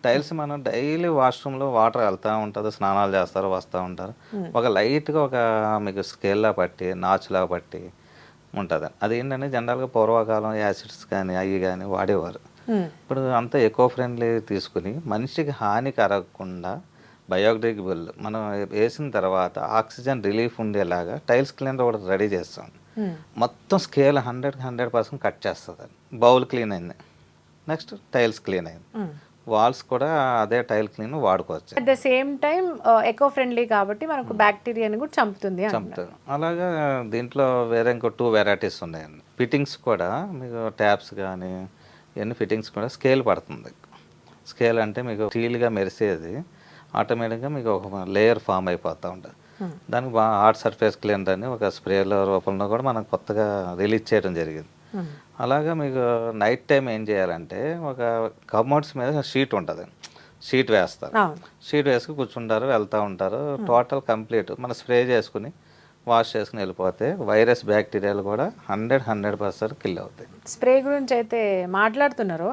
Tiles మనం daily వాష్రూమ్లో water వెళ్తూ ఉంటుంది, స్నానాలు చేస్తారు, వస్తూ ఉంటారు. ఒక లైట్గా ఒక మీకు స్కేల్లా పట్టి నాచులా పట్టి ఉంటుంది. అది ఏంటంటే జనరల్గా పూర్వకాలం యాసిడ్స్ కానీ అవి కానీ వాడేవారు. ఇప్పుడు అంతా ఎకో ఫ్రెండ్లీ తీసుకుని మనిషికి హాని కలగకుండా బయోడిగ్రేడబుల్ మనం వేసిన తర్వాత ఆక్సిజన్ రిలీఫ్ ఉండేలాగా టైల్స్ క్లీనర్ ఒకటి రెడీ చేస్తాం. మొత్తం స్కేల్ 100% కట్ చేస్తుంది. బౌల్ క్లీన్ అయింది, నెక్స్ట్ టైల్స్ క్లీన్ అయింది, వాల్స్ కూడా అదే టైల్ క్లీన్ వాడుకోవచ్చు. At the same time eco friendly కాబట్టి మనకు బ్యాక్టీరియాని కూడా చంపుతుంది చంపుతుంది. అలాగా దీంట్లో వేరే ఇంకో 2 వెరైటీస్ ఉన్నాయండి. ఫిట్టింగ్స్ కూడా మీకు ట్యాప్స్ కానీ ఇవన్నీ ఫిట్టింగ్స్ కూడా స్కేల్ పడుతుంది. స్కేల్ అంటే మీకు స్టీల్గా మెరిసేది ఆటోమేటిక్గా మీకు ఒక లేయర్ ఫామ్ అయిపోతూ ఉంటుంది. దానికి బాగా హార్డ్ సర్ఫేస్ క్లీనర్ అని ఒక స్ప్రేల రూపంలో కూడా మనం కొత్తగా రిలీజ్ చేయడం జరిగింది. అలాగా మీకు నైట్ టైం ఏం చేయాలంటే ఒక కమోడ్స్ మీద షీట్ ఉంటుంది, షీట్ వేస్తారు. షీట్ వేసుకుని కూర్చుంటారు, వెళ్తూ ఉంటారు. టోటల్ కంప్లీట్ మనం స్ప్రే చేసుకుని వాష్ చేసుకుని వెళ్ళిపోతే వైరస్ బ్యాక్టీరియాలు కూడా 100% కిల్ అవుతాయి. స్ప్రే గురించి అయితే మాట్లాడుతున్నారు.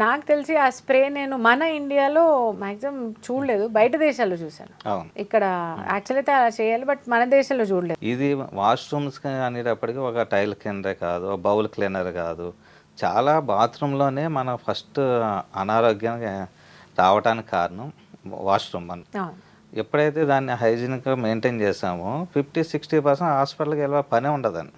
నాకు తెలిసి ఆ స్ప్రే నేను మన ఇండియాలో మ్యాక్సిమం చూడలేదు, బయట దేశాల్లో చూశాను. ఇక్కడ యాక్చువల్ అయితే అలా చేయాలి, బట్ మన దేశంలో చూడలేదు. ఇది వాష్రూమ్స్ అనేటప్పటికీ ఒక టైల్ క్లీనరే కాదు, బౌల్ క్లీనర్ కాదు, చాలా బాత్రూంలోనే మన ఫస్ట్ అనారోగ్యానికి రావడానికి కారణం వాష్రూమ్. మనం ఎప్పుడైతే దాన్ని హైజీనిక్గా మెయింటైన్ చేసామో 50-60% హాస్పిటల్కి వెళ్ళే పనే ఉండదండి.